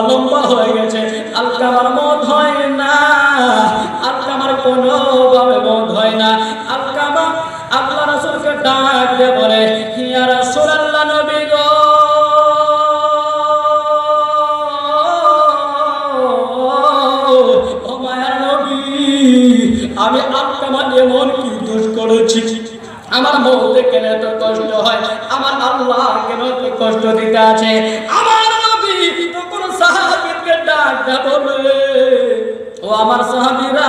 লম্বা হয়ে গেছে, আলকামার মত হয় না, আলকামার কোনোভাবে মত হয় না। আলকামা আল্লাহ রাসূলকে ডাক দিয়ে বলে, ইয়া রাসূলুল্লাহ, নবী গো, ও মায়ার নবী, আমি আলকামা এমন কি দোষ করেছি, আমার মৌতে কেন এত কষ্ট হয়, আমার আল্লাহ কেন এত কষ্ট দিতে আছে? আমার নবী তখন সাহাবীকে ডাক দিয়ে বলে, ও আমার সাহাবীরা,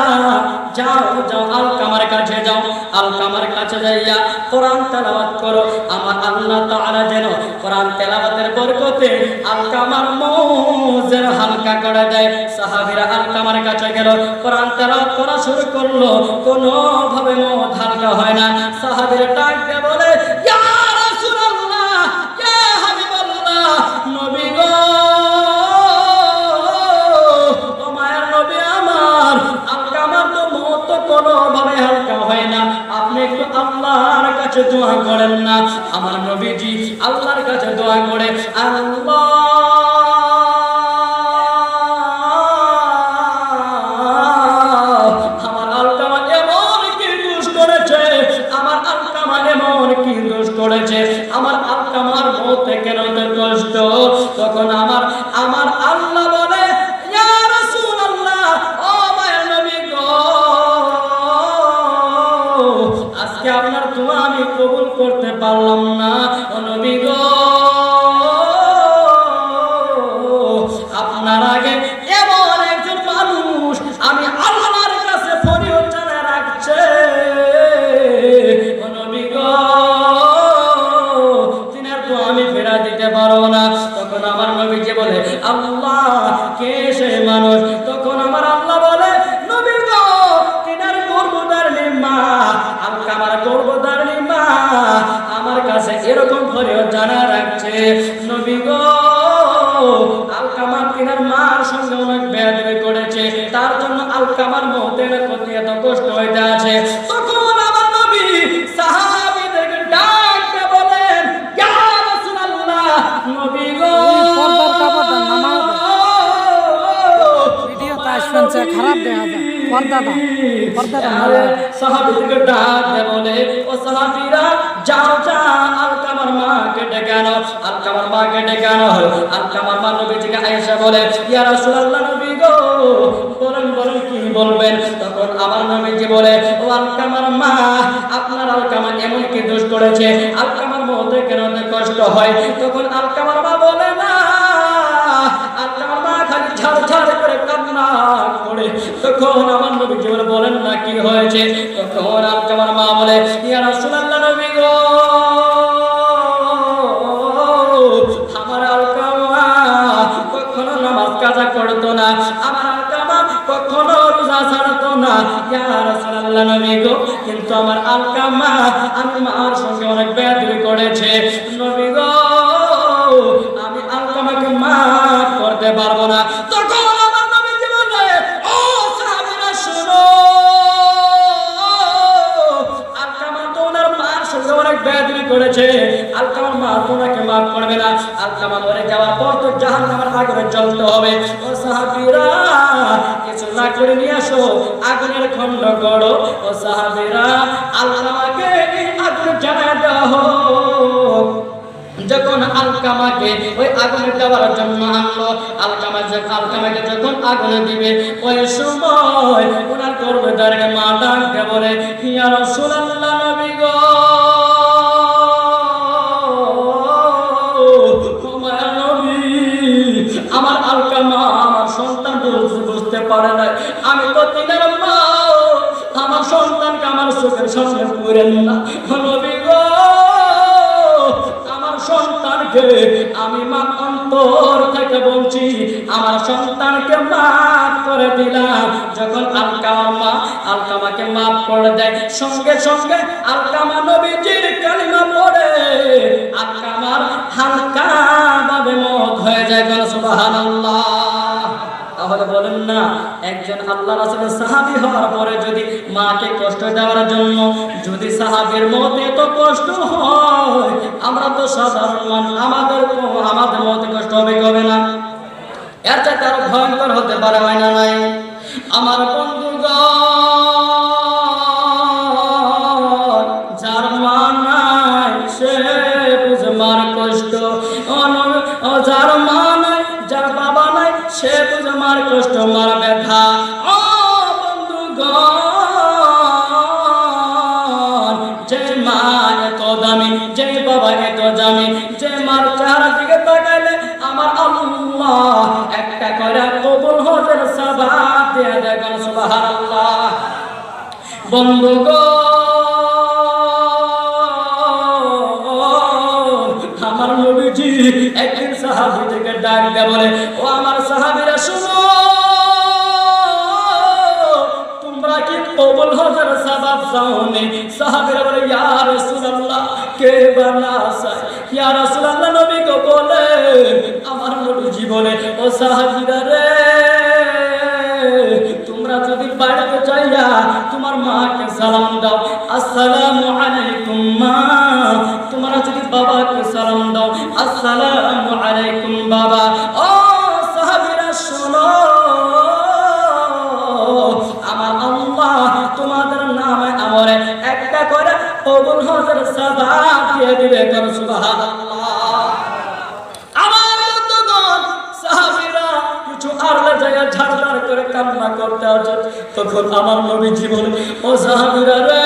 যাও যাও আলকামার কাছে যাও, আলকামার কাছে যাইয়া কোরআন তেলাওয়াত করো। আমার আল্লাহ তাআলা যেন কোরআন তেলাওয়াতের বরকতে আলকামার মৌজের হালকা করে দেয়। সাহাবীরা আলকামার কাছে গেল, কোরআন তেলাওয়াত করা শুরু করলো, কোনো ভাবে মৌজ হালকা হয় না। সাহাবীরা ডাক দিয়ে বলে, ইয়া রাসূলুল্লাহ, ইয়া হাবিবাল্লাহ, নবী গো, ও মায়ের নবী আমার, আলকামার তো মৌত কোনোভাবে হালকা হয় না, আপনি একটু আল্লাহর কাছে দোয়া করেন না। আমার নবীজি আল্লাহর কাছে দোয়া করে, আল্লাহ, আমার আলকামা এমন কি দোষ করেছে, আমার আলকামা এমন কি দোষ করেছে, আমার আলকামার মৌতে কেন এত কষ্ট? তখন আমার আল্লাহ বলে, ইয়া রাসূলুল্লাহ, ও মায়ের নবী গো, আজকে আপনার দোয়া আমি কবুল করতে পারলাম না। ও নবী গো, আপনার আগে এমন একজন মানুষ আমি আল্লাহর কাছে ফরিয়াদ জানায় রাখছে, ও নবী গো, তিনার তো আমি ফেরা দিতে পারবো না। তখন আমার নবীজি বলে, আল্লাহ, কে সে মানুষ? তখন আমার আল্লাহ বলে, নবী গো, তিনার গর্ভধারিণী মা, আলকামার গর্ভধারিণী মা আমার কাছে এরকম ফরিয়াদ জানায় রাখছে, নবী গো, আলকামা তিনার মার সঙ্গে অনেক বেয়াদবি করেছে, তার জন্য আলকামার মৌতের প্রতি এত কষ্ট হইতে আছে। তখন আমার নবী সাহাবীদেরকে ডাক দিয়ে বলেন, ইয়া রাসূলুল্লাহ, নবী গো, ভিডিওটা শুনছে খারাপ দেখা যায়, পর্দাটা সাহাবীদেরকে ডাক দিয়ে বলে, ও সাহাবীরা, যাও যাও আলকামার মাকে ডেকে আনো, আলকামার মাকে ডেকে আনো। আলকামার মা নবীজিকে আয়েশা বলে, ইয়া রাসূলুল্লাহ, নবী গো, বলেন বলেন কি বলবেন? তখন আমার নবীজি বলে, ও আলকামার মা, আপনার আলকামা এমন কি দোষ করেছে, আলকামার মৌতে কেন এত কষ্ট হয়? তখন আলকামার মা বলে, না, আলকামার মা খালি ঝাড় ঝাড় করে কান্না করে। তখন আমার নবীজি বলেন না কি হয়েছে? তখন আলকামার মা বলে, ইয়া রাসূলুল্লাহ, নবী গো, আমার আলকামা কখনো নামাজ কাজা করতো না, আমার আলকামা কখনো রোজা ছাড়তো না, ইয়া রাসূলুল্লাহ, নবী গো, কিন্তু আমার আলকামা আমি মার সঙ্গে অনেক বেয়াদবি করেছে, নবী গো, আমি আলকামাকে মাফ করতে পারবো না। তখন আমার নবীজি বলে, ও সাহাবীরা শুনো, আলকামা তো ওনার মার সঙ্গে অনেক বেয়াদবি করেছে, আলকামার মা তোমাকে মাফ করবে না, আলকামা মরে যাওয়ার পর তো জাহান্নামের আগুনে জ্বলতে হবে। ও সাহাবীরা, কিছু না করে নিয়ে আসো, আগুনের খণ্ড গড়ো। ও সাহাবীরা, আলকামাকে এই আগুনে জ্বালায় দেওয়া হোক। যখন আলকামাকে ওই আগুনে দেওয়ার জন্য আনলো, আলকামাকে যখন আগুনে দিবে, ওই সময় ওনার গর্ভধারিণী মা ডাক দিয়ে বলে, ইয়া রাসূলুল্লাহ, নবী গো, আমার আলকামা আমার সন্তান বুঝতে পারে না, আমি তো তিনার মা, আমার সন্তানকে আমার চোখের সামনে পুরেন না, নবী গো, আমার সন্তানকে আমি মা অন্তর থেকে বলছি, আমার সন্তানকে মাফ করে দিলাম। যখন আলকামাকে মাফ করে দেয়, সঙ্গে সঙ্গে আলকামা নবীজির কালিমা পড়ে আলকামার হালকা ভাবে মওত হয়ে যায়। সুবহানাল্লাহ। তাহলে বলেন না, একজন আল্লাহ রাসূলের সাহাবী হওয়ার পরে যদি মাকে কষ্ট দেওয়ার জন্য যদি সাহাবীর মতে তো কষ্ট হয়, আমরা তো সাধারণ মানুষ, আমাদের মতে কষ্ট হবে না? এর চাইতে আরো ভয়ঙ্কর হতে পারে, হয় না নাই? আমার বন্ধুগণ, যার মা নাই সে বুঝে মার কষ্ট, যার মা নাই, যার বাবা নাই সে বুঝে মার কষ্ট, মার ব্যথা। ও বন্ধুগণ, যে মা এত দামি, যে বাবা এত দামি, যে মার চেহারা দিকে তাকাইলে আমার আল্লাহ একটা করে কবুল হজের সওয়াব দিয়ে দেন, সুবহানাল্লাহ। বন্ধুগণ, আমার নবীজি একদিন সাহাবীদেরকে ডাক দিয়ে বলে, ও আমার সাহাবীরা শুনো, তোমরা কি কবুল হজের সওয়াব চাওনি? সাহাবীরা বলে, ইয়া রাসূলুল্লাহ, কে বানা চায়? ইয়া রাসূলুল্লাহ, নবী গো বলেন। আমার নবীজি বলে, ও সাহাবীরা রে, তোমরা যদি বাড়িতে যাইয়া তোমার মাকে সালাম দাও, আসসালামু আলাইকুম মা। তোমরা যদি বাবাকে সালাম দাও, আসসালামু আলাইকুম বাবা। ও সাহাবীরা শোনো, আমার আল্লাহ তোমাদের নামে আমলে একটা করে কবুল হজের সওয়াব দিয়ে দিবে, সুবহানাল্লাহ। আমার বন্ধুগণ, সাহাবীরা কিছু আড়লে জায়গা ঝাড়ঝাড় করে কান্না করতে আছে। তখন আমার নবীজি বলে, ও সাহাবীরা রে,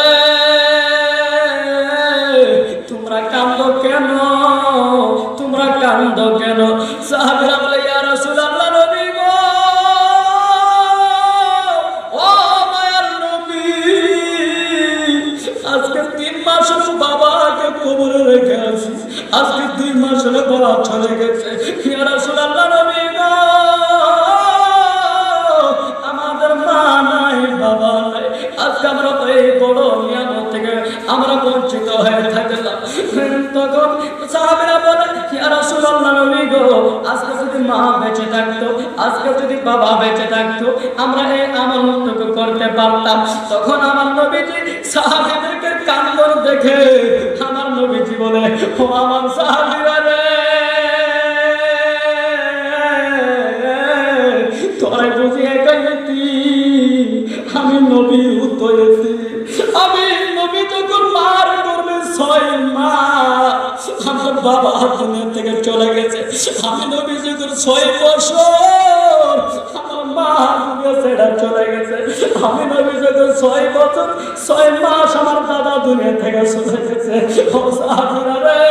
তোমরা কান্দো কেন? তোমরা কান্দো কেন? সাহাবীরা বলে, ইয়া রাসূলুল্লাহ, নবী গো, ও মায়ার নবী, আজকে 3 মাস হলো বাবাকে কবরে রেখে আছি, আজকে 2 মাস হলো বাবা চলে গেছে। ইয়া রাসূলুল্লাহ, নবী গো, আমাদের মা নাই, বাবা নাই, আজকে আমরা এই বড় নিয়ামত থেকে আমরা বঞ্চিত হয়ে থাকলাম। তখন সাহাবীরা বলে, ইয়া রাসূলুল্লাহ, নবী গো, আজকে যদি মা বেঁচে থাকতো, আজকে যদি বাবা বেঁচে থাকতো, আমরা এই আমলটুকু করতে পারতাম। তখন আমার নবীজি সাহাবীদেরকে কান্দন দেখে আমার নবীজি বলে, ও আমার সাহাবীরা রে, তোরা বুঝিয়ে গেলি আমি নবী হইতেছি। আমি নবী যখন মার করবে 6 মাস, আমার বাবা দুনিয়া থেকে চলে গেছে। আমি নবী যখন 6 বছর, আমার মা দুনিয়া ছেড়ে চলে গেছে। আমি নবী যখন 6 বছর 6 মাস, আমার দাদা দুনিয়া থেকে চলে গেছে। ও সাহাবীরা রে,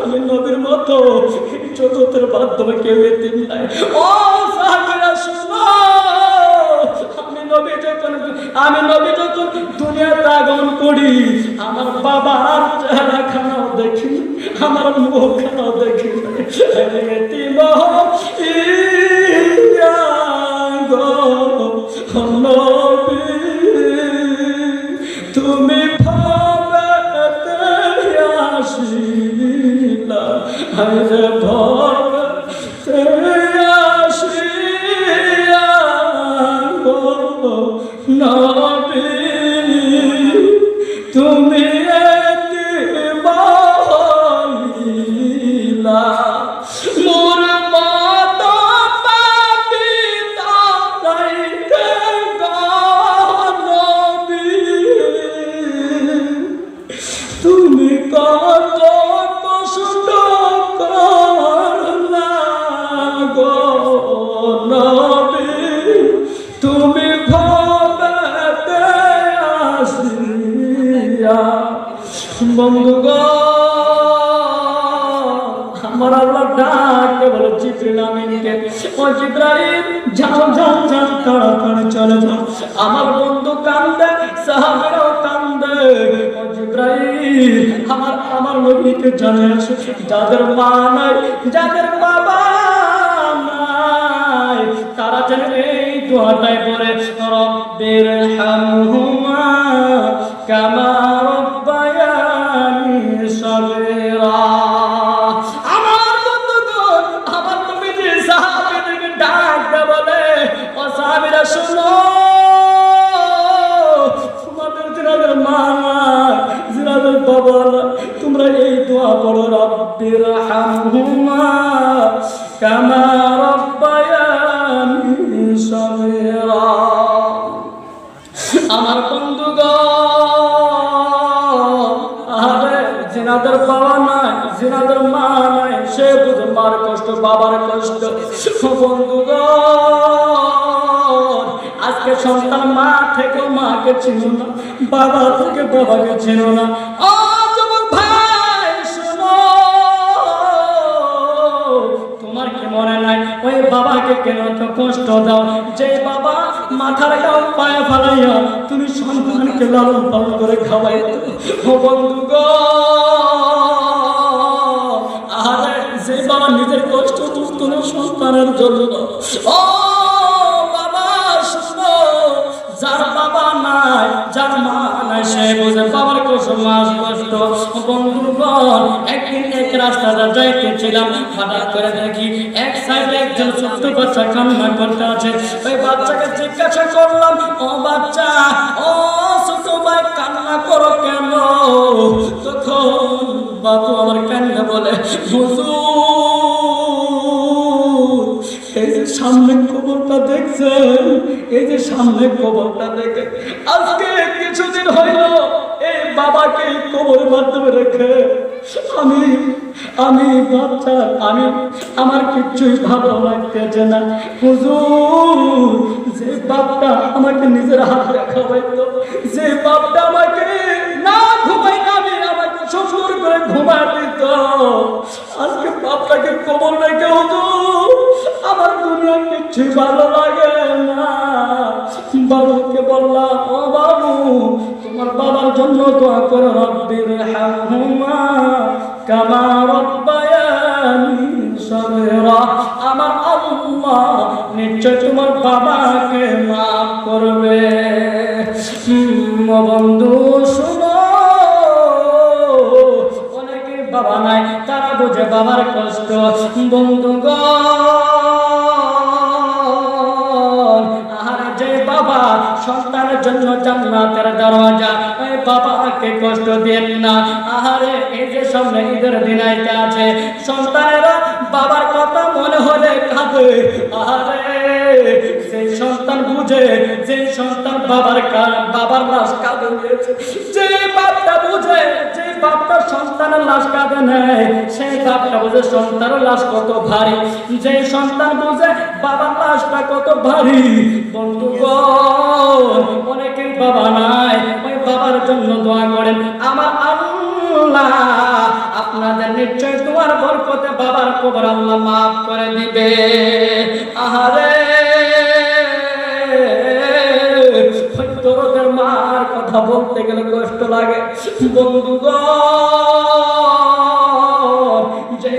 আমি নবীর মতো জগতের মাধ্যমে কেউ এতিম নাই। ও সাহাবীরা শুনো, আমি নবী যখন দুনিয়াতে আগমন করি, আমার বাবার চেহারা খানাও দেখি, আমার মুখ খানাও দেখি। এতিম ইয়া গো নবী, তুমি ভাবেতে আসিলা, আরে ভাবেতে আসিয়া গো নবী, তুমি এতিম হইলা। মোর মতো পাপিতা রাইতে গো নবী, তুমি কত কষ্ট করলা গো নবী, তুমি ভাবেতে আসিয়া। বন্ধুগণ, আমার আল্লাহ ডাকে বলে, জিবরিল আমিনকে, ও জিবরাইল যাও যাও যাও, তাড়াতাড়ি চলে যাও। আমার বন্ধু কান্দে, সাহাবীরাও কান্দে। ও জিবরাইল, আমার নবীকে জানায় আসো, যাদের মা নাই, যাদের বাবা নাই, তারা যেন এই দোয়াটাই পড়ে, রব্বির হামহুমা কামা রব্বায়ানি সগীরা। আমার বন্ধুগণ, আমার নবীজি সাহাবীদেরকে ডাক দিয়ে বলে, ও সাহাবীরা শুনো, তোমাদের যাদের মা নাই, যাদের বাবা নাই, তোমরা এই দোয়া পড়ো, রব্বির হামহুমা বন্ধুগণ, আজকে সন্তান মা থেকে মাকে চিনো না, বাবা থেকে বাবাকে চিনো না। ও যুবক ভাই শোনো, তোমার কি মনে নাই ওই বাবাকে কেন তো কষ্ট দাও, যে বাবা মাথার গাও পায়ে ফেলাইয়া তুমি সন্তানকে লালন পালন করে খাওয়াই। ও বন্ধুগণ, আরে যে বাবা নিজের কষ্ট বুঝতো না সন্তানের জন্য, ও বাবা শোনো, যার বাবা নাই, যার মা নাই, সে বুঝে বাবার কষ্ট, মাস কষ্ট। বন্ধুগণ, একদিন এক রাস্তাটা যাইতেছিলাম, হঠাৎ করে দেখি এক সাইডে একজন ছোট্ট বাচ্চা কান্না করতে আছে। ওই বাচ্চাকে জিজ্ঞাসা করলাম, ও বাচ্চা, ও ছোট ভাই কান্না করো কেন? তখন বাবু আমার কান্না বলে, হুজুর, এই যে সামনে কবরটা দেখছেন, এই যে সামনে কবরটা দেখে আজকে কিছুদিন হইল এই বাবাকে কবরের মাধ্যমে রেখে আমি বাচ্চা, আমার কিচ্ছুই ভালো লাগতেছে না। হুজুর, যে বাপটা আমাকে নিজের হাতে খাওয়াইতো, যে বাপটা আমাকে না ঘুমাই নামি আমাকে সুন্দর করে ঘুমাই দিত, আজকে বাপটাকে কবর রেখে হুজুর আমার দুনিয়া কিচ্ছুই ভালো লাগে না। বাবুকে বললাম, ও বাবু, তোমার বাবার জন্য দোয়া করো, রব্বির হামহুমা কামা রব্বায়ানি সগীরা। আমার আল্লাহ নিশ্চয় তোমার বাবাকে মাফ করবে। বন্ধু শোনো, অনেকে বাবা নাই, তারা বুঝে বাবার কষ্ট। বন্ধুগণ, আর যে বাবা সন্তানের জন্য জান্নাতের দরজা, ওই বাবাকে কষ্ট দেন না। আহারে, এই যে সামনে ঈদের দিন আইতে আছে, সন্তানেরা বাবার কথা মনে হলে কাঁদে। আহারে, যে সন্তান বুঝে, যে সন্তান বাবার লাশ কাঁদে নিয়েছে, যে বাপটা বুঝে, যে বাপটা সন্তানের লাশ কাঁদে নেয়, সেই বাপটা বুঝে সন্তানের লাশ কত ভারী, যে সন্তান বুঝে বাবার লাশটা কত ভারী। বন্ধুগণ, অনেকের বাবা নাই, ওই বাবার জন্য দোয়া করেন। আমার আল্লাহ আপনাদের নিশ্চয় তোমার বরকতে বাবার কবর আল্লাহ মাফ করে দিবে। আহারে, তোরদের মার কথা বলতে গেলে কষ্ট লাগে। বন্ধুগণ, যে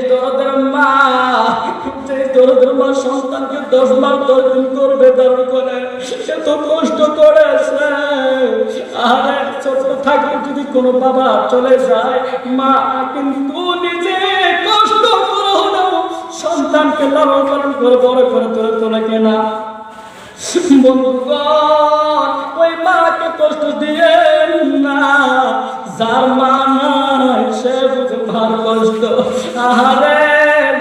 তোরদের মা সন্তানকে 10 মাস 10 দিন করবে ধারণ করে, সে তো কষ্ট করেছে। আরে, ছোট থাকলে যদি কোনো বাবা চলে যায়, মা কিন্তু নিজে কষ্ট করে হলেও সন্তানকে লালন পালন করে বড় করে তোলে কেনা। বন্ধুগণ, ওই মাকে কষ্ট দিয়ে না, যার মা নাই সে বুঝে মার কষ্ট। আহারে,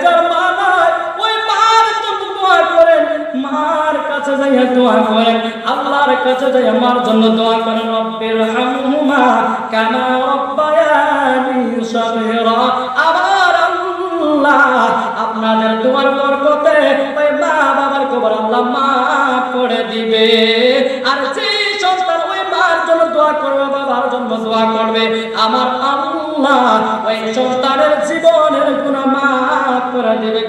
যার মা নাই ওই মার জন্য দোয়া করেন, মার কাছে যাইয়া দোয়া করেন, আল্লাহর কাছে যাইয়া মার জন্য দোয়া করেন, রব্বির হামহুমা কামা রব্বায়ানি সগীরা। আমার আল্লাহ আপনাদের দোয়ার বরকতে ওই মা বাবার কবর আল্লাহ মাফ করে দিবে। আর যে সন্তান ওই মার জন্য দোয়া করবে, বাবার জন্য দোয়া করবে, আমার আল্লাহ ওই সন্তানের জীবনের গুনাহ মাফ করে দিবে।